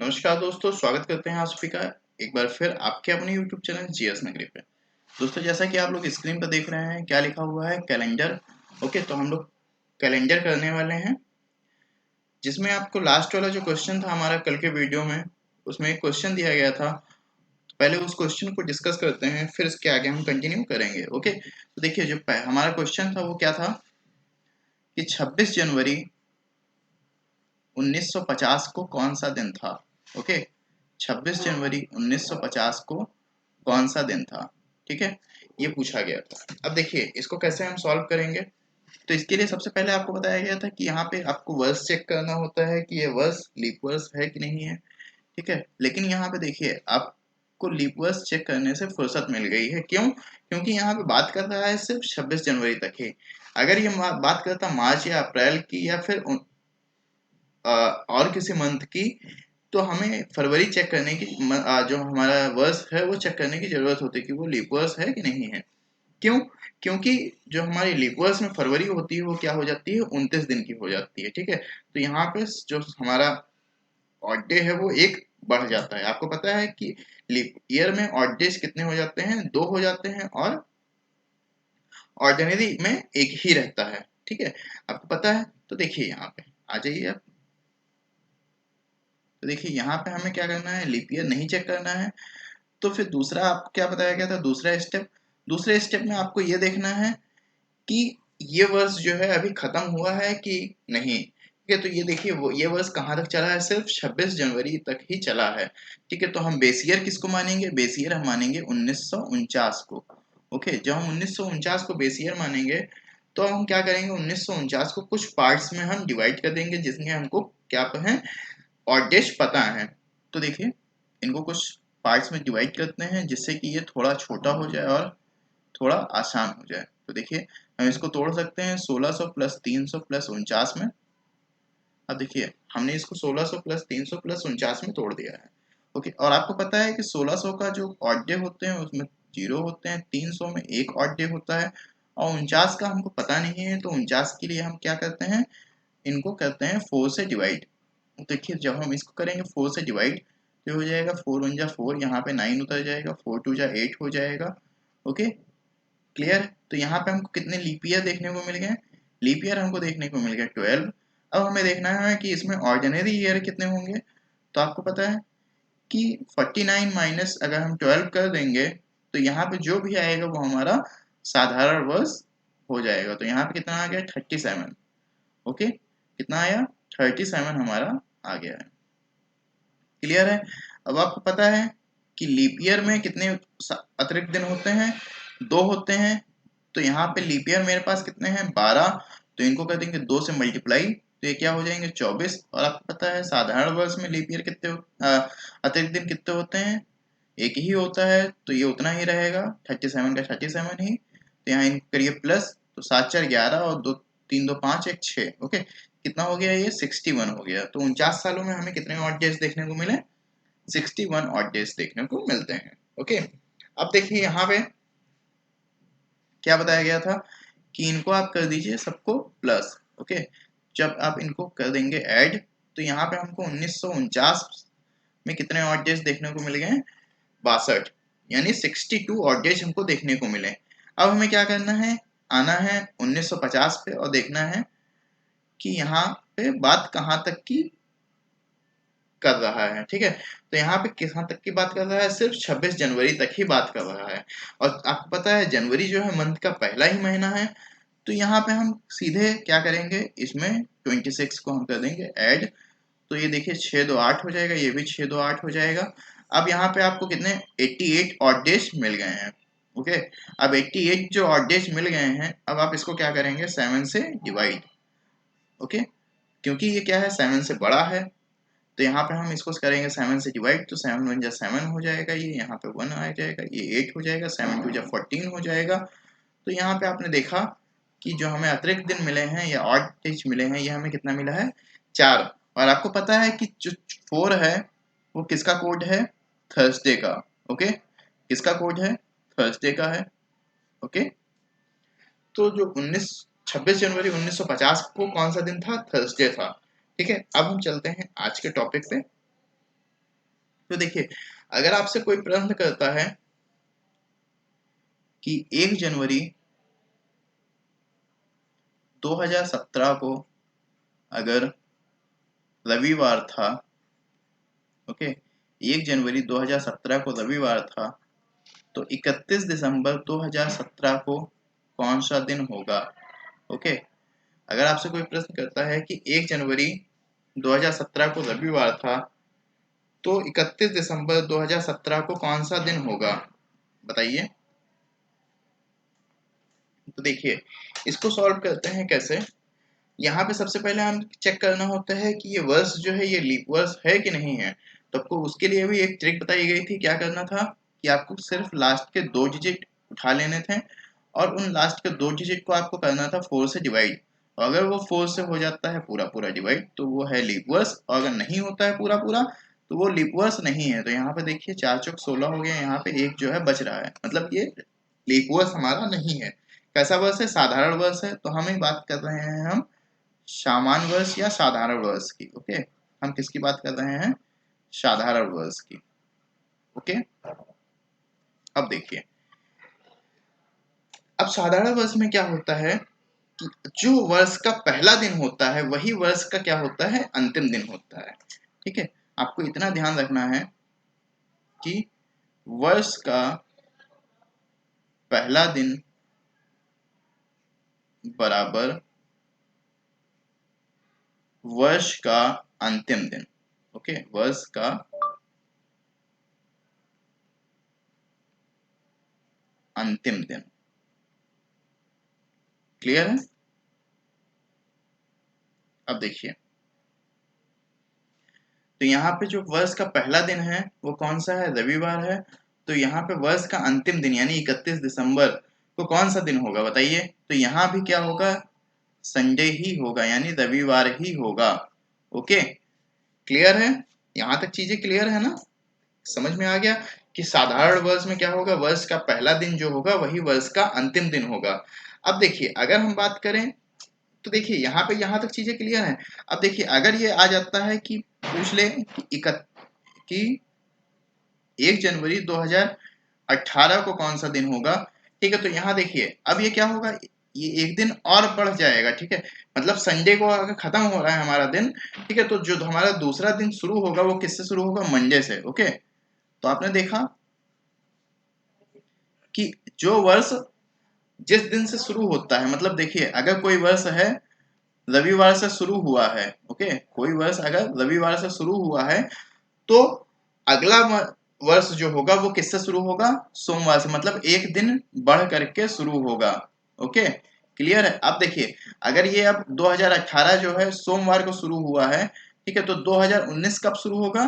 नमस्कार दोस्तों, स्वागत करते हैं आप सभी का एक बार फिर आपके अपने YouTube चैनल जीएस नगरी पे। दोस्तों, जैसा कि आप लोग स्क्रीन पर देख रहे हैं, क्या लिखा हुआ है कैलेंडर। ओके, तो हम लोग कैलेंडर करने वाले हैं, जिसमें आपको लास्ट वाला जो क्वेश्चन था हमारा कल के वीडियो में, उसमें एक क्वेश्चन दिया गया था। तो पहले उस क्वेश्चन को डिस्कस करते हैं, फिर इसके आगे हम कंटिन्यू करेंगे। ओके, तो देखिए जो हमारा क्वेश्चन था वो क्या था कि 26 जनवरी 1950 को कौन सा दिन था। ओके, 26 जनवरी 1950 को कौन सा दिन था। ठीक है, ये पूछा गया था। अब देखिए इसको कैसे हम सॉल्व करेंगे। तो इसके लिए सबसे पहले आपको बताया गया था कि यहाँ पे आपको वर्ष चेक करना होता है कि ये वर्ष लीप वर्ष है कि नहीं है। ठीक है, लेकिन यहाँ पे देखिए आपको लीप वर्ष चेक करने से फुर्सत मिल गई है। क्यों? क्योंकि यहाँ पे बात कर रहा है सिर्फ 26 जनवरी तक ही। अगर ये बात करता मार्च या अप्रैल की या फिर और किसी मंथ की, तो हमें फरवरी चेक करने की जो हमारा वर्ष है वो चेक करने की जरूरत होती है कि वो लीप वर्ष है कि नहीं है। क्यों? क्योंकि जो हमारी लीप वर्ष में फरवरी होती है वो क्या हो जाती है, 29 दिन की हो जाती है। ठीक है, तो यहाँ पे जो हमारा ऑड डे है वो एक बढ़ जाता है। आपको पता है कि लीप ईयर में ऑड डेज कितने हो जाते हैं, 2 हो जाते हैं, और ऑर्डिनरी में एक ही रहता है। ठीक है, आपको पता है। तो देखिए यहाँ पे आ जाइए आप। तो देखिए यहाँ पे हमें क्या करना है, लीप ईयर नहीं चेक करना है। तो फिर दूसरा आपको क्या बताया गया था, दूसरे स्टेप में आपको ये देखना है कि ये वर्ष जो है अभी खत्म हुआ है कि नहीं। ठीक है, तो ये देखिए वो ये वर्ष कहाँ तक चला है, सिर्फ 26 जनवरी तक ही चला है। ठीक है, तो हम बेस ईयर किसको मानेंगे, बेस ईयर हम मानेंगे 1949 को। ओके, जब हम 1949 को बेस ईयर मानेंगे तो हम क्या करेंगे, 1949 को कुछ पार्ट्स में हम डिवाइड कर देंगे जिसमें हमको क्या है, और डेज पता है। तो देखिए इनको कुछ पार्ट्स में डिवाइड करते हैं जिससे कि ये थोड़ा छोटा हो जाए और थोड़ा आसान हो जाए। तो देखिए हम इसको तोड़ सकते हैं 1600 प्लस 300 प्लस 49 में। अब देखिए हमने इसको 1600 प्लस 300 प्लस 49 में तोड़ दिया है। ओके, और आपको पता है कि 1600 का जो ऑड डे होते हैं उसमें 0 होते हैं, 300 में एक ऑड डे होता है, और 49 का हमको पता नहीं है। तो 49 के लिए हम क्या करते हैं, इनको करते हैं 4 से डिवाइड। देखिए जब हम इसको करेंगे 4 से डिवाइड तो हो जाएगा 4 1 जा 4, यहाँ पे 9 उतर जाएगा, 4 2 जा 8 हो जाएगा। ओके, क्लियर है। तो यहाँ पे हमको कितने लीप ईयर देखने को मिल गए, लीप ईयर हमको देखने को मिल गया 12। अब हमें देखना है कि इसमें ऑर्डिनरी ईयर कितने होंगे। तो आपको पता है कि 49 माइनस अगर हम 12 कर देंगे तो यहाँ पे जो भी आएगा वो हमारा साधारण वर्ष हो जाएगा। तो यहाँ पे कितना आ गया, 37। ओके, कितना आया, 37 हमारा आ गया है। क्लियर है। अब आपको पता है कि लीप ईयर में कितने अतिरिक्त दिन होते हैं, 2 होते हैं। तो यहाँ पे लीप ईयर मेरे पास कितने हैं, 12। तो इनको कर देंगे 2 से मल्टीप्लाई, तो ये क्या हो जाएंगे, 24। और आपको पता है साधारण वर्ष में लीप ईयर कितने अतिरिक्त दिन कितने होते हैं, एक ही होता है। तो ये उतना ही रहेगा, 37 का 37 ही। तो यहाँ इनको करिए प्लस, तो 7 4 11 और 2 3 2 5 1 6। ओके, कितना हो गया, ये 61 हो गया। तो 49 सालों में हमें कितने ऑड डेज देखने को मिले, 61 ऑड डेज देखने को मिलते हैं। ओके, अब देखिए यहाँ पे क्या बताया गया था कि इनको आप कर दीजिए सबको प्लस। ओके, जब आप इनको कर देंगे ऐड तो यहाँ पे हमको 1949 में कितने ऑड डेज देखने को मिल गए, 62, यानी 62 ऑड डेज हमको देखने को मिले। अब हमें क्या करना है, आना है 1950 पे और देखना है कि यहाँ पे बात कहाँ तक की कर रहा है। ठीक है, तो यहाँ पे किस हद तक की बात कर रहा है, सिर्फ 26 जनवरी तक ही बात कर रहा है। और आपको पता है जनवरी जो है मंथ का पहला ही महीना है। तो यहाँ पे हम सीधे क्या करेंगे, इसमें 26 को हम कर देंगे ऐड। तो ये देखिए 6 2 8 हो जाएगा, ये भी 6 2 8 हो जाएगा। अब यहाँ पे आपको कितने 88 ऑड डेज मिल गए हैं। ओके, अब 88 जो ऑड डेज मिल गए हैं, अब आप इसको क्या करेंगे, 7 से डिवाइड। ओके, क्योंकि ये क्या है, 7 से बड़ा है। तो यहाँ पे हम इसको करेंगे 7 से डिवाइड, तो 7 1 जा 7 हो जाएगा, ये यहाँ पे 1 आ जाएगा, ये 8 हो जाएगा, 7 2 जा 14 हो जाएगा। तो यहाँ पे आपने देखा कि जो हमें अतिरिक्त दिन मिले हैं या ऑड डेज मिले हैं, ये हमें कितना मिला है, 4। और आपको पता है कि जो 4 है वो किसका कोड है, थर्सडे का। ओके, किसका कोड है, थर्सडे का है। ओके, तो जो 26 जनवरी 1950 को कौन सा दिन था, थर्सडे था। ठीक है, अब हम चलते हैं आज के टॉपिक पे। तो देखिए, अगर आपसे कोई प्रश्न करता है कि 1 जनवरी 2017 को अगर रविवार था, ओके, 1 जनवरी 2017 को रविवार था, तो 31 दिसंबर 2017 को कौन सा दिन होगा? ओके, अगर आपसे कोई प्रश्न करता है कि 1 जनवरी 2017 को रविवार था, तो 31 दिसंबर 2017 को कौन सा दिन होगा? बताइए। तो देखिए, इसको सॉल्व करते हैं कैसे। यहाँ पे सबसे पहले हम चेक करना होता है कि ये वर्ष जो है ये लीप वर्ष है कि नहीं है। तो आपको उसके लिए भी एक ट्रिक बताई गई थी। क्या करना था कि आपको सिर्फ लास्ट के 2 डिजिट उठा लेने थे और उन लास्ट के 2 डिजिट को आपको करना था 4 से डिवाइड। अगर वो 4 से हो जाता है पूरा पूरा डिवाइड तो वो है लीप वर्ष, और अगर नहीं होता है पूरा पूरा तो वो लीप वर्ष नहीं है। तो यहाँ पे देखिए 4 चौक 16 हो गया, यहाँ पे 1 जो है बच रहा है, मतलब ये लीप वर्ष हमारा नहीं है। कैसा वर्ष है? साधारण वर्ष है। तो हम ही बात कर रहे हैं हम सामान्य वर्ष या साधारण वर्ष की। ओके, हम किसकी बात कर रहे हैं? साधारण वर्ष की। ओके, अब देखिए, अब साधारण वर्ष में क्या होता है कि जो वर्ष का पहला दिन होता है वही वर्ष का क्या होता है? अंतिम दिन होता है। ठीक है, आपको इतना ध्यान रखना है कि वर्ष का पहला दिन बराबर वर्ष का अंतिम दिन। ओके, वर्ष का अंतिम दिन। क्लियर है? अब देखिए, तो यहाँ पे जो वर्ष का पहला दिन है वो कौन सा है? रविवार है। तो यहाँ पे वर्ष का अंतिम दिन यानी 31 दिसंबर को कौन सा दिन होगा? बताइए। तो यहाँ भी क्या होगा? संडे ही होगा, यानी रविवार ही होगा। ओके, क्लियर है? यहाँ तक चीजें क्लियर है ना? समझ में आ गया कि साधारण वर्ष में क्या होगा? वर्ष का पहला दिन जो होगा वही वर्ष का अंतिम दिन होगा। अब देखिए, अगर हम बात करें तो देखिए यहाँ पे यहाँ तक चीजें क्लियर हैं। अब देखिए, अगर ये आ जाता है कि पूछ ले कि 1 जनवरी 2018 को कौन सा दिन होगा, ठीक है, तो यहाँ देखिए अब ये क्या होगा? ये एक दिन और बढ़ जाएगा। ठीक है, मतलब संडे को अगर खत्म हो रहा है हमारा दिन, ठीक है, तो जो हमारा दूसरा दिन शुरू होगा वो किससे शुरू होगा? मंडे से। ओके, तो आपने देखा कि जो वर्ष जिस दिन से शुरू होता है, मतलब देखिए अगर कोई वर्ष है रविवार से शुरू हुआ है, ओके, कोई वर्ष अगर रविवार से शुरू हुआ है तो अगला वर्ष जो होगा वो किससे शुरू होगा? सोमवार से, मतलब एक दिन बढ़ करके शुरू होगा। ओके, क्लियर है? अब देखिए, अगर ये अब 2018 जो है सोमवार को शुरू हुआ है, ठीक है, तो 2019 कब शुरू होगा?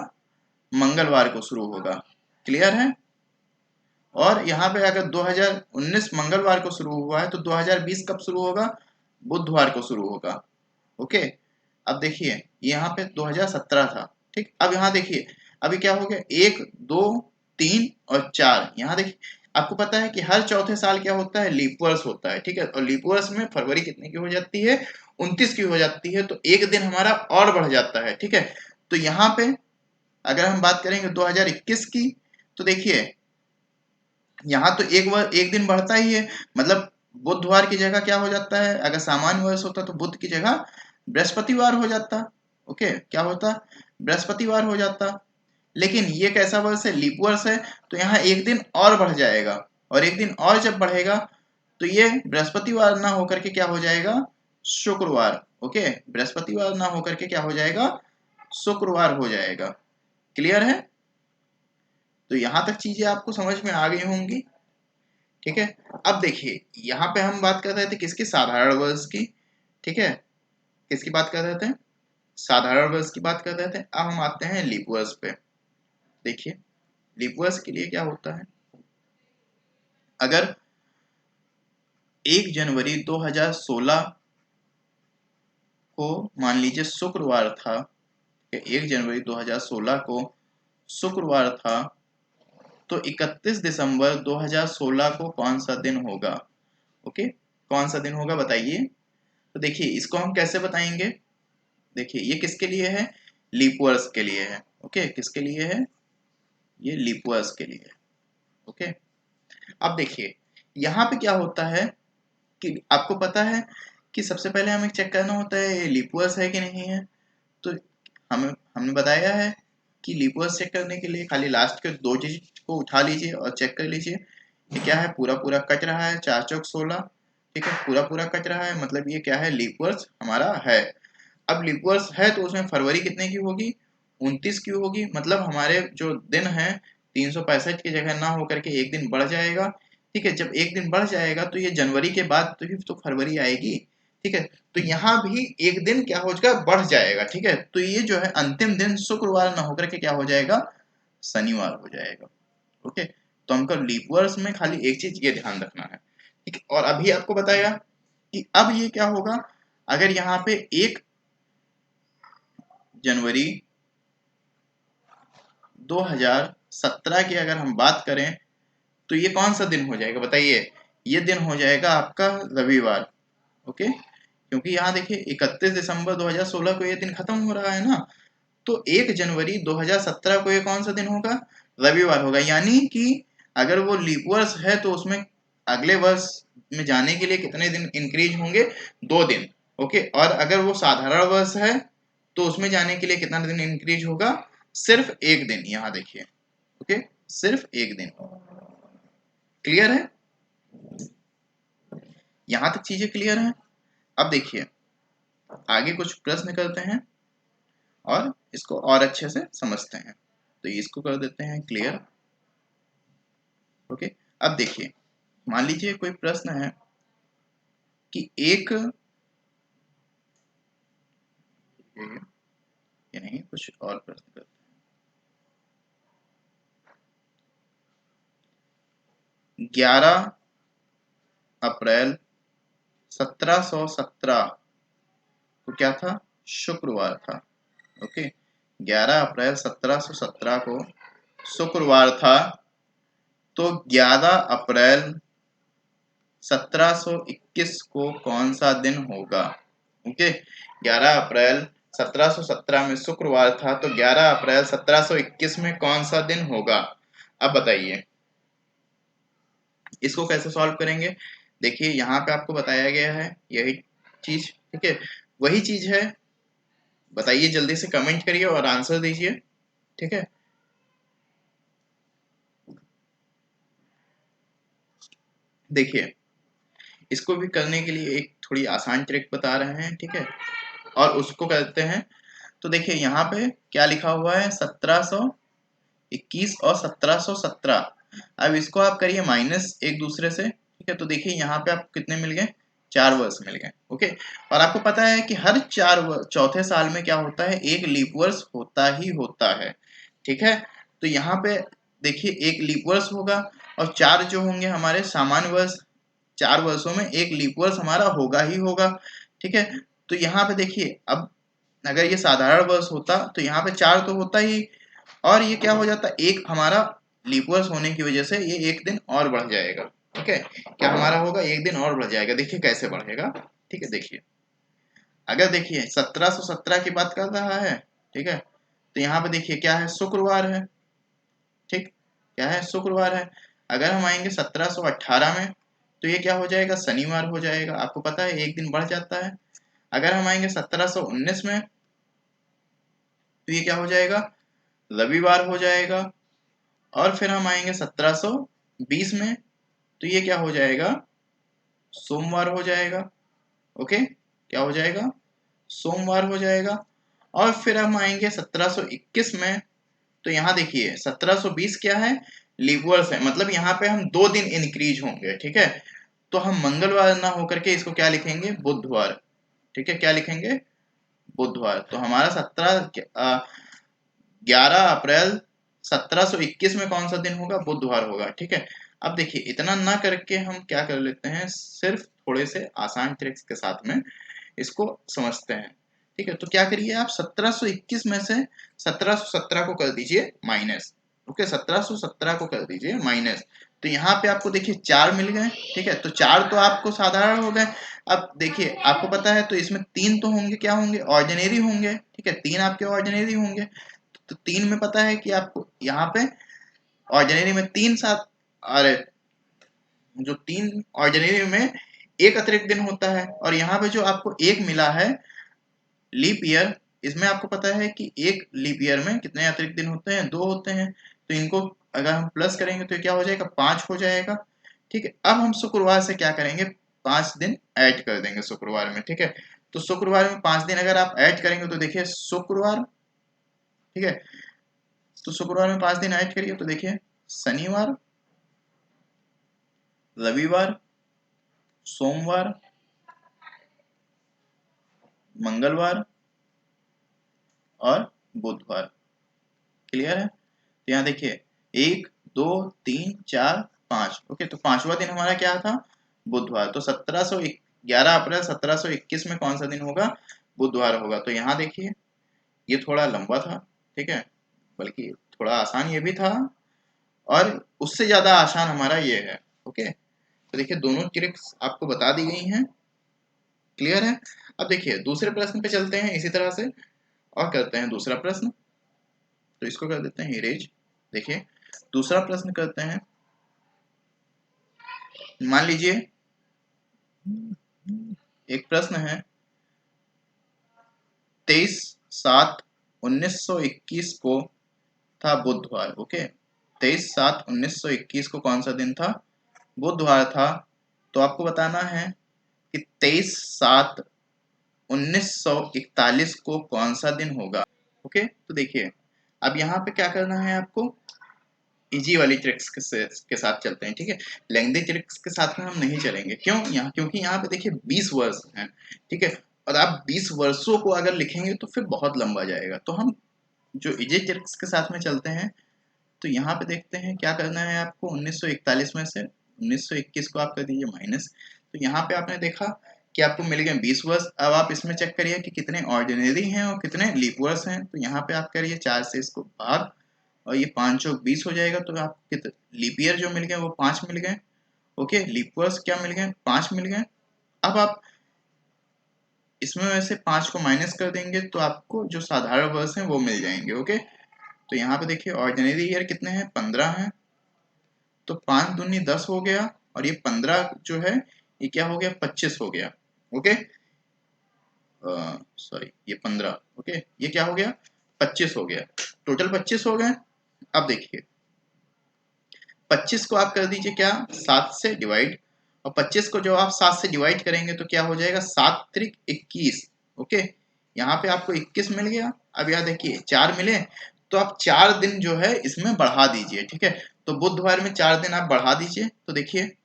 मंगलवार को शुरू होगा। क्लियर है? और यहाँ पे अगर 2019 मंगलवार को शुरू हुआ है तो 2020 कब शुरू होगा? बुधवार को शुरू होगा। ओके, अब देखिए यहाँ पे 2017 था। ठीक, अब यहाँ देखिए अभी क्या हो गया? 1 2 3 और 4। यहाँ देखिए आपको पता है कि हर चौथे साल क्या होता है? लीप वर्ष होता है। ठीक है, और लीप वर्ष में फरवरी कितने की हो जाती है? 29 की हो जाती है। तो एक दिन हमारा और बढ़ जाता है। ठीक है, तो यहाँ पे अगर हम बात करेंगे 2021 की, तो देखिए यहाँ तो एक दिन बढ़ता ही है, मतलब बुधवार की जगह क्या हो जाता है? अगर सामान्य वर्ष होता तो बुध की जगह बृहस्पतिवार हो जाता। ओके, क्या होता? बृहस्पतिवार हो जाता। लेकिन ये कैसा वर्ष है? लीप वर्ष है। तो यहाँ एक दिन और बढ़ जाएगा, और एक दिन और जब बढ़ेगा तो ये बृहस्पतिवार ना होकर के क्या हो जाएगा? शुक्रवार। ओके, बृहस्पतिवार ना होकर के क्या हो जाएगा? शुक्रवार हो जाएगा। क्लियर है? तो यहां तक चीजें आपको समझ में आ गई होंगी। ठीक है, अब देखिए यहाँ पे हम बात कर रहे थे किसकी? साधारण वर्ष की। ठीक है, किसकी बात कर रहे थे? साधारण वर्ष की बात कर रहे थे। अब हम आते हैं लीप वर्ष पे। देखिए, लीप वर्ष के लिए क्या होता है? अगर 1 जनवरी 2016 को मान लीजिए शुक्रवार था, 1 जनवरी 2016 को शुक्रवार था, तो 31 दिसंबर 2016 को कौन सा दिन होगा? ओके, कौन सा दिन होगा बताइए। तो देखिए इसको हम कैसे बताएंगे? देखिए ये किसके लिए है? लीप वर्ष के लिए है। ओके, किसके लिए है? ये लीप ईयर्स के लिए। ओके, अब देखिए यहाँ पे क्या होता है कि आपको पता है कि सबसे पहले हमें चेक करना होता है ये लीप ईयर्स है कि नहीं है। तो हमने बताया है कि लीप ईयर्स चेक करने के लिए खाली लास्ट के 2 डिजिट को उठा लीजिए और चेक कर लीजिए ये क्या है, पूरा पूरा कट रहा है, 4 चौक 16। ठीक है, पूरा पूरा कट रहा है, मतलब ये क्या है, लीप ईयर्स हमारा है। अब लीप ईयर्स है तो उसमें फरवरी कितने की होगी, 29 की होगी, मतलब हमारे जो दिन है 365 की जगह ना होकर के एक दिन बढ़ जाएगा। ठीक है, जब एक दिन बढ़ जाएगा तो ये जनवरी के बाद तो ही तो फरवरी आएगी। ठीक है, तो यहाँ भी एक दिन क्या हो जाएगा, बढ़ जाएगा। ठीक है, तो ये जो है अंतिम दिन शुक्रवार ना होकर के क्या हो जाएगा, शनिवार हो जाएगा। ओके, तो हमको लीप ईयर्स में खाली एक चीज ये ध्यान रखना है। ठीक है, और अभी आपको बताया कि अब ये क्या होगा, अगर यहाँ पे 1 जनवरी 2017 की अगर हम बात करें तो ये कौन सा दिन हो जाएगा बताइए, ये दिन हो जाएगा आपका रविवार। ओके, क्योंकि यहाँ देखिए 31 दिसंबर 2016 को ये दिन खत्म हो रहा है ना, तो 1 जनवरी 2017 को ये कौन सा दिन होगा, रविवार होगा। यानी कि अगर वो लीप वर्ष है तो उसमें अगले वर्ष में जाने के लिए कितने दिन इंक्रीज होंगे, 2 दिन। ओके, और अगर वो साधारण वर्ष है तो उसमें जाने के लिए कितना दिन इंक्रीज होगा, सिर्फ 1 दिन। यहाँ देखिए, ओके, सिर्फ 1 दिन। क्लियर है, यहाँ तक चीजें क्लियर है। अब देखिए आगे कुछ प्रश्न करते हैं और इसको और अच्छे से समझते हैं। तो इसको कर देते हैं क्लियर। ओके, अब देखिए मान लीजिए कोई प्रश्न है कि एक ये नहीं, कुछ और प्रश्न करते हैं। 11 अप्रैल 1717 को क्या था, शुक्रवार था। ओके, 11 अप्रैल 1717 को शुक्रवार था, तो 11 अप्रैल 1721 को कौन सा दिन होगा। ओके, 11 अप्रैल 1717 में शुक्रवार था, तो 11 अप्रैल 1721 में कौन सा दिन होगा। अब बताइए इसको कैसे सॉल्व करेंगे। देखिए यहाँ पे आपको बताया गया है यही चीज। ठीक है, वही चीज है, बताइए जल्दी से कमेंट करिए और आंसर दीजिए। ठीक है, देखिए इसको भी करने के लिए एक थोड़ी आसान ट्रिक बता रहे हैं। ठीक है, और उसको करते हैं। तो देखिए यहाँ पे क्या लिखा हुआ है, 1721 और 1717। अब इसको आप करिए माइनस एक दूसरे से। ठीक है, तो देखिए यहाँ पे आपको कितने मिल गए, 4 वर्ष मिल गए। ओके, और आपको पता है कि हर चौथे साल में क्या होता है, एक लीप वर्ष होता ही होता है। ठीक है, तो यहाँ पे देखिए एक लीप वर्ष होगा और 4 जो होंगे हमारे सामान्य वर्ष। 4 वर्षों में एक लीप वर्ष हमारा होगा ही होगा। ठीक है, तो यहाँ पे देखिए अब अगर ये साधारण वर्ष होता तो यहाँ पे 4 तो होता ही, और ये क्या हो जाता, एक हमारा लीप वर्ष होने की वजह से ये एक दिन और बढ़ जाएगा। ठीक है, क्या हमारा होगा, एक दिन और बढ़ जाएगा। देखिए कैसे बढ़ेगा। ठीक है, देखिए अगर देखिए 1717 की बात कर रहा है। ठीक है, तो यहाँ पे देखिए क्या है, शुक्रवार है। ठीक, क्या है, शुक्रवार है। अगर हम आएंगे 1718 में तो ये क्या हो जाएगा, शनिवार हो जाएगा। आपको पता है एक दिन बढ़ जाता है। अगर हम आएंगे 1719 में तो ये क्या हो जाएगा, रविवार हो जाएगा। और फिर हम आएंगे 1720 में तो ये क्या हो जाएगा, सोमवार हो जाएगा। ओके, क्या हो जाएगा, सोमवार हो जाएगा। और फिर हम आएंगे 1721 में तो यहाँ देखिए 1720 क्या है, लीवर्स है, मतलब यहाँ पे हम 2 दिन इंक्रीज होंगे। ठीक है, तो हम मंगलवार ना होकर के इसको क्या लिखेंगे, बुधवार। ठीक है, क्या लिखेंगे, बुधवार। तो हमारा 11 अप्रैल 1721 में कौन सा दिन होगा, बुधवार होगा। ठीक है, अब देखिए इतना ना करके हम क्या कर लेते हैं, सिर्फ थोड़े से आसान ट्रिक्स के साथ में इसको समझते हैं। ठीक है, तो क्या करिए आप 1721 में से 1717 को कर दीजिए माइनस। ओके, 1717 को कर दीजिए माइनस। तो यहाँ पे आपको देखिए 4 मिल गए। ठीक है, तो 4 तो आपको साधारण हो गए। अब देखिए आपको पता है तो इसमें 3 तो होंगे, क्या होंगे, ऑर्डिनरी होंगे। ठीक है, 3 आपके ऑर्डिनरी होंगे। तो 3 में पता है कि आपको यहाँ पे ऑर्डिनरी में 3 साथ, अरे जो 3 ऑर्डिनरी में एक अतिरिक्त दिन होता है, और यहाँ पे जो आपको एक मिला है लीप ईयर, इसमें आपको पता है कि एक लीप ईयर में कितने अतिरिक्त दिन होते हैं, 2 होते हैं। तो इनको अगर हम प्लस करेंगे तो क्या हो जाएगा, 5 हो जाएगा। ठीक है, अब हम शुक्रवार से क्या करेंगे, 5 दिन ऐड कर देंगे शुक्रवार में। ठीक है, तो शुक्रवार में 5 दिन अगर आप ऐड करेंगे तो देखिए शुक्रवार, ठीक है, तो शुक्रवार में 5 दिन ऐड करिए तो देखिए शनिवार, रविवार, सोमवार, मंगलवार और बुधवार। क्लियर है? तो यहाँ देखिए 1 2 3 4 5, ओके, तो 5वां दिन हमारा क्या था, बुधवार। तो 11 अप्रैल 1721 में कौन सा दिन होगा, बुधवार होगा। तो यहाँ देखिए ये थोड़ा लंबा था, ठीक है, बल्कि थोड़ा आसान ये भी था, और उससे ज्यादा आसान हमारा ये है। ओके, तो देखिए दोनों ट्रिक्स आपको बता दी गई हैं। क्लियर है? अब देखिए दूसरे प्रश्न पे चलते हैं इसी तरह से, और करते हैं दूसरा प्रश्न। तो इसको कर देते हैं इरेज। देखिए दूसरा प्रश्न करते हैं। मान लीजिए एक प्रश्न है, 23/7/1921 को था बुधवार। ओके, 23/7/1921 को कौन सा दिन था, बुधवार था। तो आपको बताना है कि 23/7/1941 को कौन सा दिन होगा। ओके, तो देखिए अब यहाँ पे क्या करना है आपको, इजी वाली ट्रिक्स के साथ चलते हैं। ठीक है, लेंथी ट्रिक्स के साथ में हम नहीं चलेंगे। क्यों? यहाँ क्योंकि यहाँ पे देखिए 20 वर्ष हैं। ठीक है, और आप 20 वर्षों को अगर लिखेंगे तो फिर बहुत लंबा जाएगा। तो हम जो इजी ट्रिक्स के साथ में चलते हैं। तो यहाँ पे देखते हैं क्या करना है आपको, 1941 में से 1921 को आप कर दीजिए माइनस। तो यहाँ पे आपने देखा कि आपको मिल गए 20 वर्ष। अब आप इसमें चेक करिए कि कितने ऑर्डिनरी हैं और कितने लीप वर्ष हैं। तो यहाँ पे आप करिए 4 से इसको भाग, और ये 5 चौक 20 हो जाएगा। तो आप लीप ईयर जो मिल गए वो 5 मिल गए। ओके, लीप वर्ष क्या मिल गए, 5 मिल गए। अब आप इसमें वैसे 5 को माइनस कर देंगे तो आपको जो साधारण वर्ष हैं वो मिल जाएंगे। ओके, तो यहाँ पे देखिए ऑर्डिनरी ईयर कितने हैं, 15 हैं। तो 5 दूनी 10 हो गया, और ये 15 जो है ये क्या हो गया, 25 हो गया। ओके, सॉरी ये 15, ओके, ये क्या हो गया, 25 हो गया। टोटल 25 हो गए। अब देखिए 25 को आप कर दीजिए क्या, 7 से डिवाइड, और 25 को जो आप 7 से डिवाइड करेंगे तो क्या हो जाएगा, 7 त्रिक 21। ओके, यहाँ पे आपको 21 मिल गया। अब यहाँ देखिए 4 मिले, तो आप 4 दिन जो है इसमें बढ़ा दीजिए। ठीक है, तो बुधवार में 4 दिन आप बढ़ा दीजिए। तो देखिए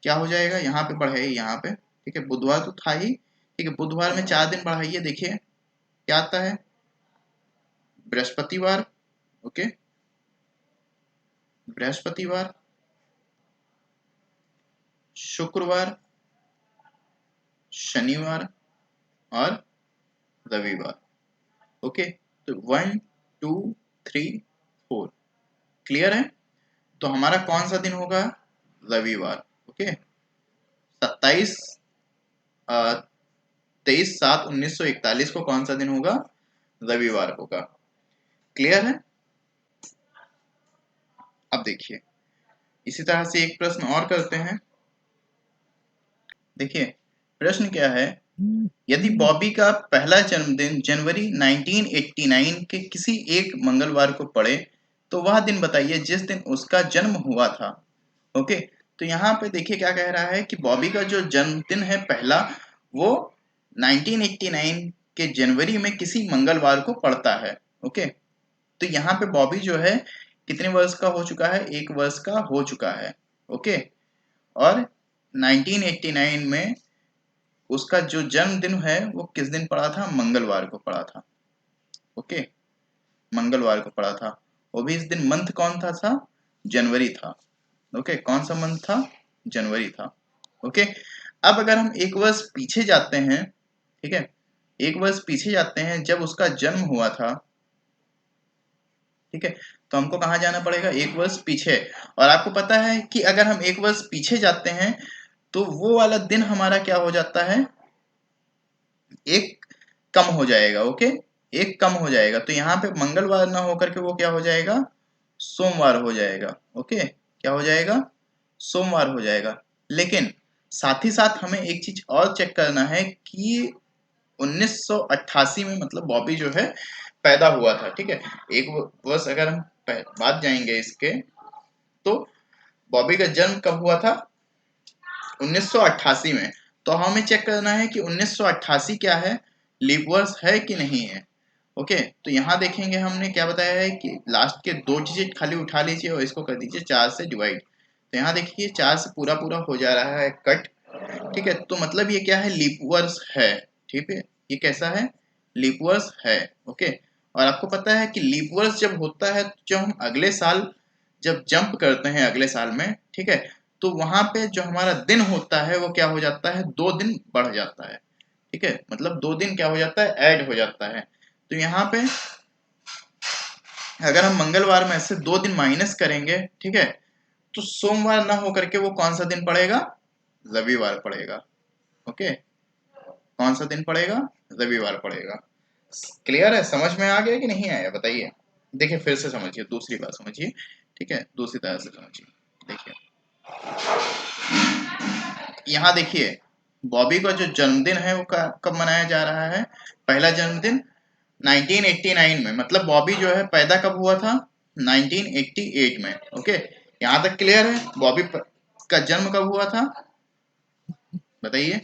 क्या हो जाएगा, यहाँ पे बढ़ाइए यहाँ पे। ठीक है, बुधवार तो था ही। ठीक है, बुधवार में 4 दिन बढ़ाइए, देखिए क्या आता है, बृहस्पतिवार। ओके, बृहस्पतिवार, शुक्रवार, शनिवार और रविवार। ओके, तो 1 2 3 4। क्लियर है? तो हमारा कौन सा दिन होगा, रविवार। ओके, 27 23/7/1941 को कौन सा दिन होगा, रविवार होगा। क्लियर है? अब देखिए इसी तरह से एक प्रश्न और करते हैं। देखिए प्रश्न क्या है, यदि बॉबी का पहला जन्मदिन जनवरी 1989 के किसी एक मंगलवार को पड़े तो वह दिन बताइए जिस दिन उसका जन्म हुआ था। ओके, तो यहाँ पे देखिए क्या कह रहा है कि बॉबी का जो जन्मदिन है पहला, वो 1989 के जनवरी में किसी मंगलवार को पड़ता है। ओके, तो यहाँ पे बॉबी जो है कितने वर्ष का हो चुका है, 1 वर्ष का हो चुका है। ओके, और 1989 में उसका जो जन्मदिन है वो किस दिन पड़ा था, मंगलवार को पड़ा था। ओके, मंगलवार को पड़ा था, वो भी इस दिन मंथ कौन था, जनवरी था। ओके, कौन सा मंथ था, जनवरी था। ओके, अब अगर हम 1 वर्ष पीछे जाते हैं, ठीक है, 1 वर्ष पीछे जाते हैं जब उसका जन्म हुआ था। ठीक है, तो हमको कहाँ जाना पड़ेगा, 1 वर्ष पीछे। और आपको पता है कि अगर हम 1 वर्ष पीछे जाते हैं तो वो वाला दिन हमारा क्या हो जाता है, एक कम हो जाएगा। ओके, एक कम हो जाएगा। तो यहाँ पे मंगलवार ना होकर के वो क्या हो जाएगा, सोमवार हो जाएगा। ओके, क्या हो जाएगा? सोमवार हो जाएगा। लेकिन साथ ही साथ हमें एक चीज और चेक करना है कि 1988 में मतलब बॉबी जो है पैदा हुआ था। ठीक है, एक वर्ष अगर हम बाद जाएंगे इसके, तो बॉबी का जन्म कब हुआ था? 1988 में। तो हमें चेक करना है कि 1988 क्या है, लीप वर्ष है कि नहीं है। ओके, तो यहाँ देखेंगे हमने क्या बताया है कि लास्ट के 2 डिजिट खाली उठा लीजिए और इसको कर दीजिए 4 से डिवाइड। तो यहाँ देखिए 4 से पूरा पूरा हो जा रहा है कट। ठीक है, तो मतलब ये क्या है, लीप वर्ष है। ठीक है, ये कैसा है, लीप वर्ष है। ओके, और आपको पता है कि लीप वर्ष जब होता है, जब हम अगले साल जब जंप करते हैं अगले साल में, ठीक है, तो वहां पे जो हमारा दिन होता है वो क्या हो जाता है, 2 दिन बढ़ जाता है। ठीक है, मतलब 2 दिन क्या हो जाता है, ऐड हो जाता है। तो यहाँ पे अगर हम मंगलवार में से 2 दिन माइनस करेंगे, ठीक है, तो सोमवार ना होकर के वो कौन सा दिन पड़ेगा, रविवार पड़ेगा। ओके, कौन सा दिन पड़ेगा, रविवार पड़ेगा। क्लियर है, समझ में आ गया कि नहीं आया बताइए। देखिए फिर से समझिए, दूसरी बात समझिए। ठीक है, दूसरी तरह से समझिए। देखिए यहाँ देखिए, बॉबी का जो जन्मदिन है वो कब मनाया जा रहा है, पहला जन्मदिन 1989 में। मतलब बॉबी जो है पैदा कब हुआ था, 1988 में। ओके, यहाँ तक क्लियर है। बॉबी का जन्म कब हुआ था, बताइए।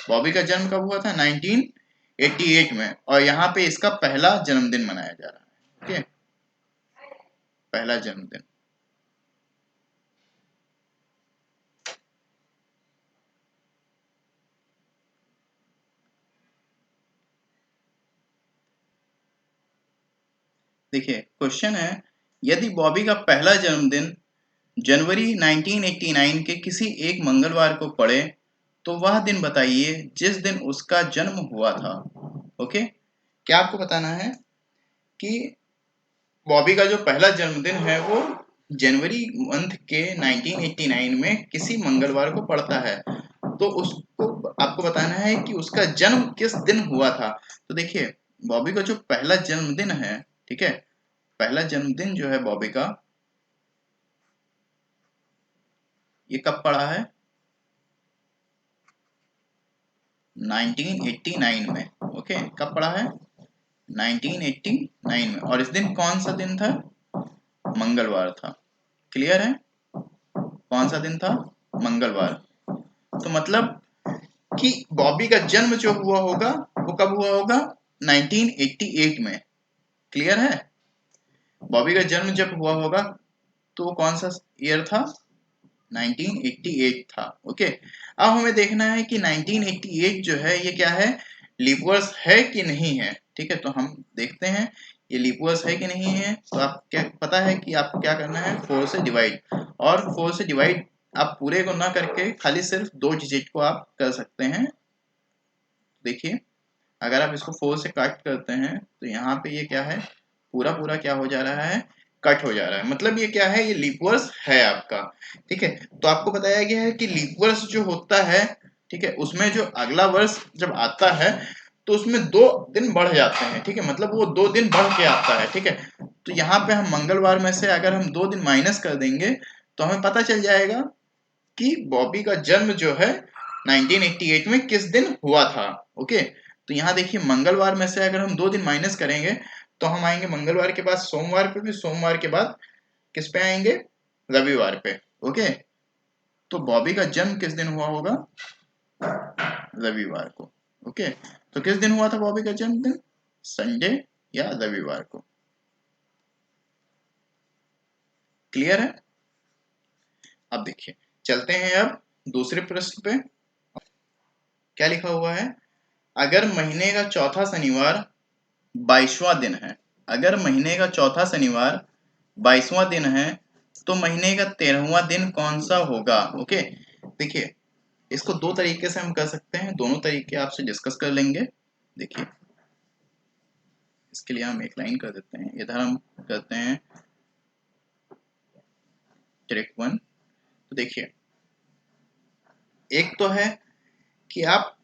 बॉबी का जन्म कब हुआ था, 1988 में, और यहाँ पे इसका पहला जन्मदिन मनाया जा रहा है। ओके, पहला जन्मदिन। देखिए क्वेश्चन है, यदि बॉबी का पहला जन्मदिन जनवरी 1989 के किसी एक मंगलवार को पड़े, तो वह दिन बताइए जिस दिन उसका जन्म हुआ था। ओके, क्या आपको बताना है कि बॉबी का जो पहला जन्मदिन है वो जनवरी मंथ के 1989 में किसी मंगलवार को पड़ता है। तो उसको आपको बताना है कि उसका जन्म किस दिन हुआ था। तो देखिए बॉबी का जो पहला जन्मदिन है, ठीक है, पहला जन्मदिन जो है बॉबी का, ये कब पड़ा है, 1989 में। ओके, कब पड़ा है, 1989 में। और इस दिन कौन सा दिन था, मंगलवार था। क्लियर है, कौन सा दिन था, मंगलवार। तो मतलब कि बॉबी का जन्म जो हुआ होगा वो कब हुआ होगा, 1988 में। क्लियर है, बॉबी का जन्म जब हुआ होगा तो वो कौन सा ईयर था, 1988 था। ओके, अब हमें देखना है कि 1988 जो है ये क्या है, लीप वर्ष है कि नहीं है। ठीक है, तो हम देखते हैं ये लीप वर्ष है कि नहीं है। तो आप क्या पता है कि आपको क्या करना है, 4 से डिवाइड। और 4 से डिवाइड आप पूरे को ना करके खाली सिर्फ 2 डिजिट को आप कर सकते हैं। देखिए अगर आप इसको 4 से कट करते हैं तो यहाँ पे ये क्या है, पूरा पूरा क्या हो जा रहा है, कट हो जा रहा है। मतलब ये क्या है, ये लीप वर्ष है आपका। ठीक है, तो आपको बताया गया है कि लीप वर्ष जो होता है, ठीक है, उसमें जो अगला वर्ष जब आता है तो उसमें 2 दिन बढ़ जाते हैं। ठीक है, मतलब वो 2 दिन बढ़ के आता है। ठीक है, तो यहाँ पे हम मंगलवार में से अगर हम 2 दिन माइनस कर देंगे तो हमें पता चल जाएगा कि बॉबी का जन्म जो है 1988 में किस दिन हुआ था। ओके, तो यहाँ देखिए मंगलवार में से अगर हम 2 दिन माइनस करेंगे तो हम आएंगे मंगलवार के बाद सोमवार पे, फिर सोमवार के बाद किस पे आएंगे, रविवार पे। ओके, तो बॉबी का जन्म किस दिन हुआ होगा, रविवार को। ओके, तो किस दिन हुआ था बॉबी का जन्मदिन, संडे या रविवार को। क्लियर है, अब देखिए चलते हैं अब दूसरे प्रश्न पे। क्या लिखा हुआ है, अगर महीने का चौथा शनिवार 22वां दिन है, अगर महीने का चौथा शनिवार 22वां दिन है तो महीने का 13वां दिन कौन सा होगा। ओके, देखिए इसको 2 तरीके से हम कर सकते हैं, दोनों तरीके आपसे डिस्कस कर लेंगे। देखिए इसके लिए हम एक लाइन कर देते हैं, इधर हम करते हैं ट्रिक 1। तो देखिए एक तो है कि आप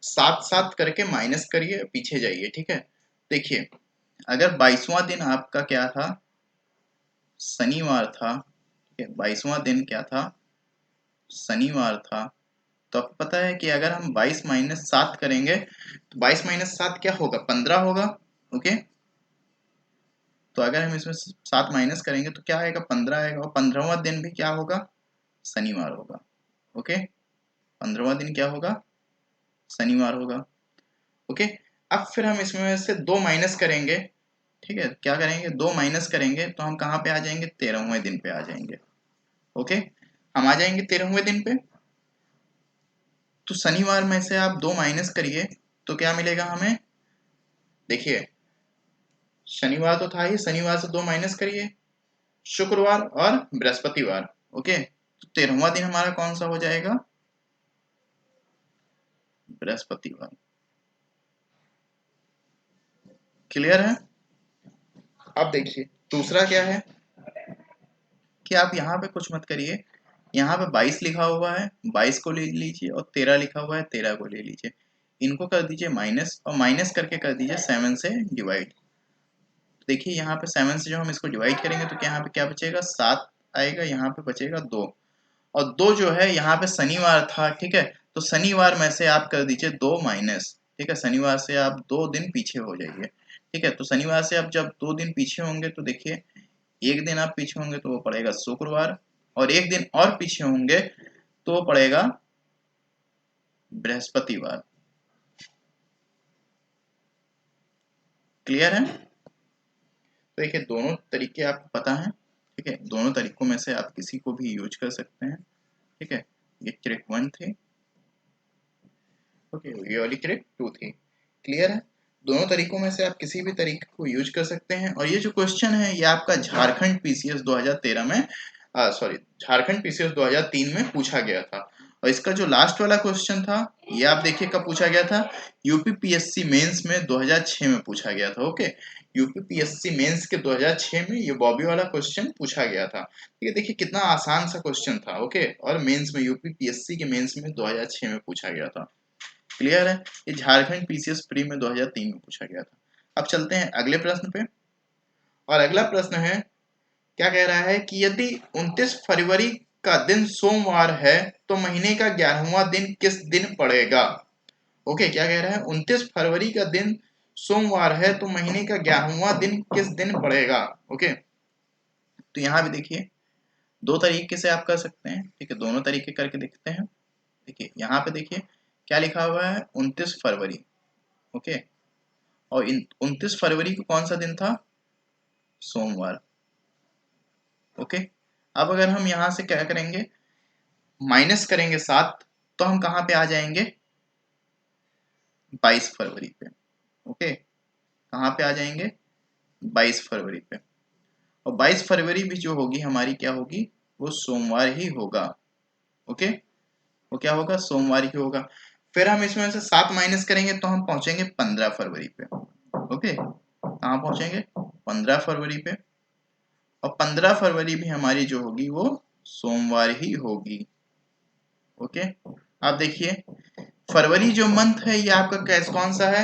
साथ साथ करके माइनस करिए, पीछे जाइए। ठीक है, देखिए अगर 22वां दिन आपका क्या था, शनिवार था, ठीक है, 22वां दिन क्या था, शनिवार था। तो आपको पता है कि अगर हम 22 माइनस 7 करेंगे तो 22 माइनस 7 क्या होगा, 15 होगा। ओके, तो अगर हम इसमें 7 माइनस करेंगे तो क्या आएगा, 15 आएगा। और 15वां दिन भी क्या होगा, शनिवार होगा। ओके, 15वां दिन क्या होगा, शनिवार होगा। ओके, अब फिर हम इसमें से 2 माइनस करेंगे, ठीक है, क्या करेंगे, 2 माइनस करेंगे तो हम कहाँ पे आ जाएंगे, 13वें दिन पे आ जाएंगे। ओके, हम आ जाएंगे 13वें दिन पे। तो शनिवार में से आप 2 माइनस करिए तो क्या मिलेगा हमें, देखिए शनिवार तो था ही, शनिवार से 2 माइनस करिए, शुक्रवार और बृहस्पतिवार। ओके, तो 13वां दिन हमारा कौन सा हो जाएगा, बृहस्पतिवार। क्लियर है। अब देखिए दूसरा क्या है कि आप यहाँ पे कुछ मत करिए, यहाँ पे 22 लिखा हुआ है, 22 को ले लीजिए, और 13 लिखा हुआ है, 13 को ले लीजिए। इनको कर दीजिए माइनस, और माइनस करके कर दीजिए 7 से डिवाइड। देखिए यहाँ पे 7 से जो हम इसको डिवाइड करेंगे तो यहाँ पे क्या बचेगा, 7 आएगा, यहाँ पे बचेगा 2। और 2 जो है यहाँ पे शनिवार था, ठीक है, तो शनिवार में से आप कर दीजिए 2 माइनस, ठीक है, शनिवार से आप 2 दिन पीछे हो जाइए। ठीक है, तो शनिवार से आप जब 2 दिन पीछे होंगे तो देखिए एक दिन आप पीछे होंगे तो वो पड़ेगा शुक्रवार, और एक दिन और पीछे होंगे तो वो पड़ेगा बृहस्पतिवार। क्लियर है। तो देखिए दोनों तरीके आपको पता है, ठीक है, दोनों तरीकों में से आप किसी को भी यूज कर सकते हैं। ठीक है, ये ट्रिक 1 थी। ओके, ये वाली ट्रिक 2 थी। क्लियर है। दोनों तरीकों में से आप किसी भी तरीके को यूज कर सकते हैं। और ये जो क्वेश्चन है ये आपका झारखंड पीसीएस 2013 में, सॉरी, झारखंड पीसीएस 2003 में पूछा गया था। और इसका जो लास्ट वाला क्वेश्चन था ये आप देखिए कब पूछा गया था, यूपी पीएससी मेंस में 2006 में पूछा गया था। ओके, यूपी पीएससी मेंस के 2006 में ये बॉबी वाला क्वेश्चन पूछा गया था। ठीक है, देखिए कितना आसान सा क्वेश्चन था। ओके, और मेंस में, यूपी पीएससी के मेंस में 2006 में पूछा गया था। क्लियर है। ये झारखंड पीसीएस प्री में 2003 में पूछा गया था। अब चलते हैं अगले प्रश्न पे। और अगला प्रश्न है, क्या कह रहा है कि यदि 29 फरवरी का दिन सोमवार है तो महीने का 11वां दिन किस दिन पड़ेगा। ओके, क्या कह रहा है, 29 फरवरी का दिन सोमवार है तो महीने का 11वां दिन किस दिन पड़ेगा। ओके, तो यहाँ भी देखिए दो तरीके से आप कर सकते हैं। ठीक है, दोनों तरीके करके देखते हैं। देखिए यहाँ पे देखिए क्या लिखा हुआ है, 29 फरवरी। ओके, और 29 फरवरी को कौन सा दिन था, सोमवार। ओके, अब अगर हम यहां से क्या करेंगे, माइनस करेंगे 7, तो हम कहां पे आ जाएंगे, 22 फरवरी पे। ओके, कहां पे आ जाएंगे, 22 फरवरी पे। और 22 फरवरी भी जो होगी हमारी क्या होगी, वो सोमवार ही होगा। ओके, वो क्या होगा, सोमवार ही होगा। फिर हम इसमें से 7 माइनस करेंगे तो हम पहुंचेंगे 15 फरवरी पे। ओके, कहां पहुंचेंगे, 15 फरवरी पे। और 15 फरवरी भी हमारी जो होगी वो सोमवार ही होगी। ओके, आप देखिए फरवरी जो मंथ है ये आपका कैसे, कौन सा है,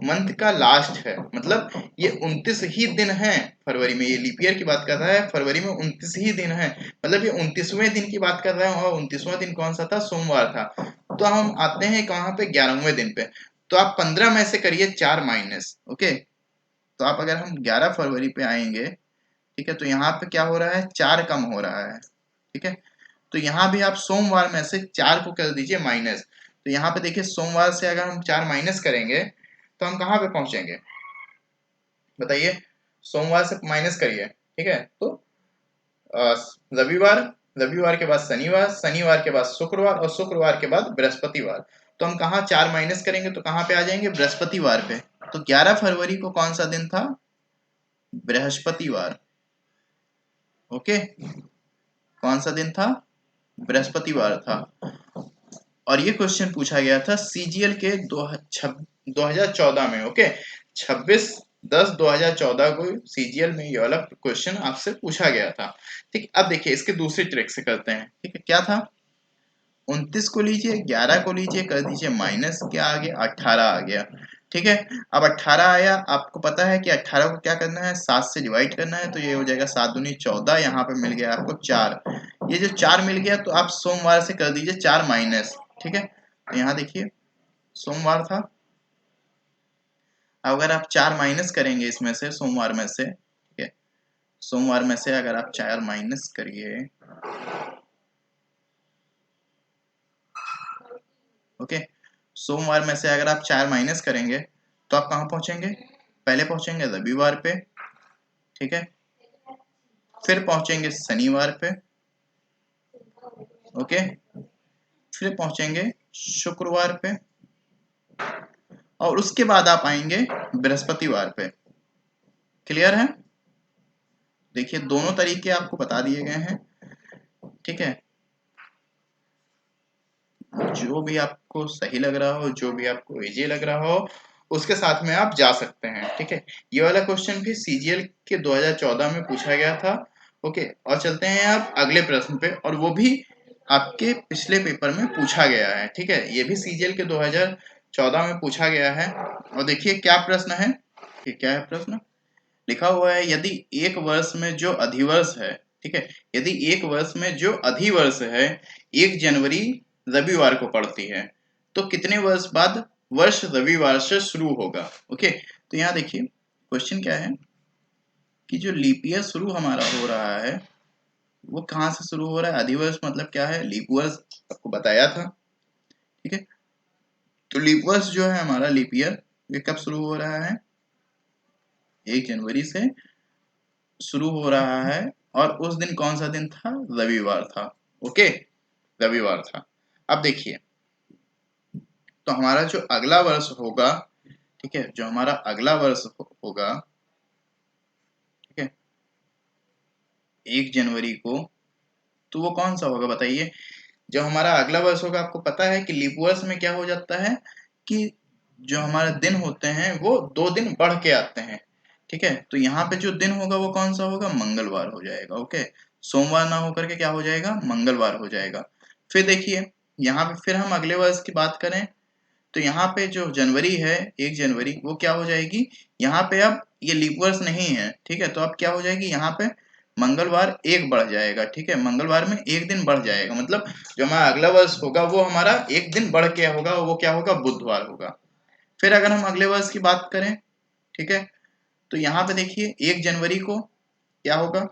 मंथ का लास्ट है। मतलब ये 29 ही दिन है फरवरी में, ये लीप ईयर की बात कर रहा है, फरवरी में 29 ही दिन है। मतलब ये 29वें दिन की बात कर रहा है, और 29वां दिन कौन सा था, सोमवार था। तो हम आते हैं कहाँ पे, 11वें दिन पे। तो आप 15 में से करिए 4 माइनस। ओके, तो आप अगर हम 11 फरवरी पे आएंगे, ठीक है, तो यहाँ पे क्या हो रहा है, 4 कम हो रहा है। ठीक है, तो यहाँ भी आप सोमवार में से 4 को कर दीजिए माइनस। तो यहाँ पे देखिए सोमवार से अगर हम 4 माइनस करेंगे तो हम कहाँ पे पहुंचेंगे, बताइए, सोमवार से माइनस करिए। ठीक है, तो रविवार, रविवार के बाद शनिवार, शनिवार के बाद शुक्रवार, और शुक्रवार के बाद बृहस्पतिवार। तो हम कहाँ 4 माइनस करेंगे तो कहाँ पे आ जाएंगे, बृहस्पतिवार पे। तो 11 फरवरी को कौन सा दिन था, बृहस्पतिवार। ओके, कौन सा दिन था, बृहस्पतिवार था। और ये क्वेश्चन पूछा गया था सीजीएल के 2014 में। ओके, 26/10/2014 को सीजीएल में ये वाला क्वेश्चन आपसे पूछा गया था। ठीक, अब देखिए इसके दूसरी ट्रिक से करते हैं। ठीक है, क्या था, 29 को लीजिए, 11 को लीजिए, कर दीजिए माइनस, क्या आ गया, 18 आ गया। ठीक है। अब 18 आया, आपको पता है कि 18 को क्या करना है, 7 से डिवाइड करना है, तो ये हो जाएगा 7 दूनी 14, यहाँ पे मिल गया आपको 4। ये जो 4 मिल गया तो आप सोमवार से कर दीजिए 4 माइनस, ठीक है। तो यहाँ देखिए सोमवार था, अगर आप 4 माइनस करेंगे इसमें से, सोमवार में से, ठीक है, सोमवार में से अगर आप 4 माइनस करिए, ओके, सोमवार में से अगर आप 4 माइनस करेंगे तो आप कहाँ पहुंचेंगे, पहले पहुंचेंगे रविवार पे, ठीक है, फिर पहुंचेंगे शनिवार पे, ओके, फिर पहुंचेंगे शुक्रवार पे, और उसके बाद आप आएंगे बृहस्पतिवार पे। क्लियर है? देखिए दोनों तरीके आपको बता दिए गए हैं, ठीक है, जो भी आपको सही लग रहा हो, जो भी आपको इजी लग रहा हो, उसके साथ में आप जा सकते हैं, ठीक है। ये वाला क्वेश्चन भी सीजीएल के 2014 में पूछा गया था, ओके। और चलते हैं आप अगले प्रश्न पे, और वो भी आपके पिछले पेपर में पूछा गया है, ठीक है, ये भी सीजीएल के 2014 में पूछा गया है। और देखिए क्या प्रश्न है, कि क्या है प्रश्न, लिखा हुआ है यदि एक वर्ष में जो अधिवर्ष है, ठीक है, यदि एक वर्ष में जो अधिवर्ष है 1 जनवरी रविवार को पड़ती है, तो कितने वर्ष बाद वर्ष रविवार से शुरू होगा, ओके। तो यहाँ देखिए क्वेश्चन क्या है कि जो लीप ईयर शुरू हमारा हो रहा है वो कहाँ से शुरू हो रहा है, अधिवर्ष मतलब क्या है, लीप वर्ष आपको बताया था, ठीक है। तो लीप वर्ष जो है हमारा, लीप ईयर, ये कब शुरू हो रहा है, 1 जनवरी से शुरू हो रहा है, और उस दिन कौन सा दिन था, रविवार था, ओके, रविवार था। अब देखिए तो हमारा जो अगला वर्ष होगा, ठीक है, जो हमारा अगला वर्ष होगा, ठीक है, 1 जनवरी को, तो वो कौन सा होगा बताइए। जो हमारा अगला वर्ष होगा, आपको पता है कि लीप वर्ष में क्या हो जाता है कि जो हमारे दिन होते हैं वो 2 दिन बढ़ के आते हैं, ठीक है। तो यहाँ पे जो दिन होगा वो कौन सा होगा, मंगलवार हो जाएगा, ओके। सोमवार ना होकर के क्या हो जाएगा, मंगलवार हो जाएगा। फिर देखिए यहाँ पे फिर हम अगले वर्ष की बात करें, तो यहाँ पे जो जनवरी है, 1 जनवरी, वो क्या हो जाएगी, यहाँ पे अब ये लीप वर्ष नहीं है, ठीक है, तो अब क्या हो जाएगी, यहाँ पे मंगलवार एक बढ़ जाएगा, ठीक है, मंगलवार में 1 दिन बढ़ जाएगा, मतलब जो हमारा अगला वर्ष होगा वो हमारा 1 दिन बढ़ के होगा, वो क्या होगा, बुधवार होगा। फिर अगर हम अगले वर्ष की बात करें, ठीक है, तो यहाँ पे देखिए 1 जनवरी को क्या होगा,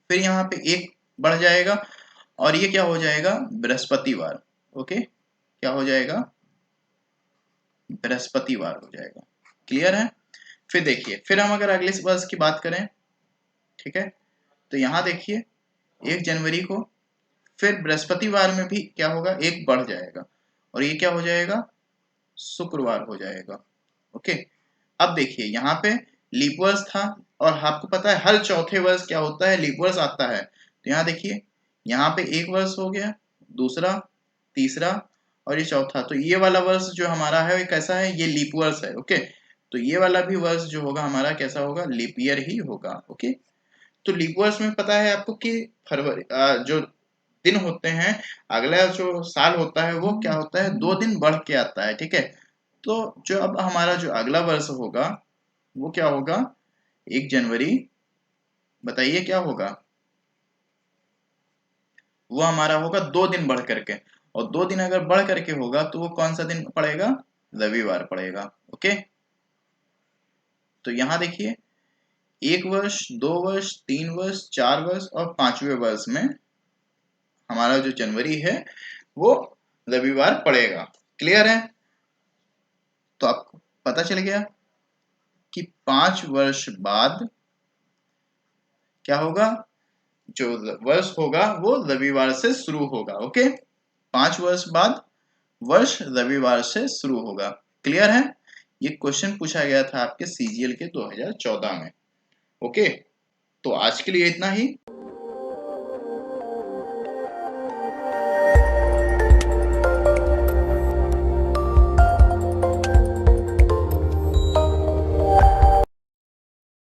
फिर यहाँ पे 1 बढ़ जाएगा, और ये क्या हो जाएगा, बृहस्पतिवार, ओके, क्या हो जाएगा, बृहस्पतिवार हो जाएगा। क्लियर है? फिर देखिए फिर हम अगर अगले वर्ष की बात करें, ठीक है, तो यहाँ देखिए 1 जनवरी को फिर बृहस्पतिवार में भी क्या होगा, 1 बढ़ जाएगा, और ये क्या हो जाएगा, शुक्रवार हो जाएगा, ओके। अब देखिए यहाँ पे लीप वर्ष था, और आपको पता है हर चौथे वर्ष क्या होता है, लीप वर्ष आता है। तो यहाँ देखिए यहाँ पे 1 वर्ष हो गया, दूसरा, तीसरा, और ये चौथा, तो ये वाला वर्ष जो हमारा है ये कैसा है, ये लीप वर्ष है, ओके। तो ये वाला भी वर्ष जो होगा हमारा कैसा होगा, लीप ईयर ही होगा, ओके। तो लीप वर्ष में पता है आपको कि फरवरी जो दिन होते हैं, अगला जो साल होता है वो क्या होता है, 2 दिन बढ़ के आता है, ठीक है। तो जो अब हमारा जो अगला वर्ष होगा वो क्या होगा, 1 जनवरी, बताइए क्या होगा, वो हमारा होगा 2 दिन बढ़ करके, और 2 दिन अगर बढ़ करके होगा तो वो कौन सा दिन पड़ेगा, रविवार पड़ेगा, ओके। तो यहाँ देखिए 1 वर्ष, 2 वर्ष, 3 वर्ष, 4 वर्ष और 5वें वर्ष में हमारा जो जनवरी है वो रविवार पड़ेगा। क्लियर है? तो आपको पता चल गया कि 5 वर्ष बाद क्या होगा, जो वर्ष होगा वो रविवार से शुरू होगा, ओके। 5 वर्ष बाद वर्ष रविवार से शुरू होगा। क्लियर है? ये क्वेश्चन पूछा गया था आपके सीजीएल के 2014 में, ओके। तो आज के लिए इतना ही।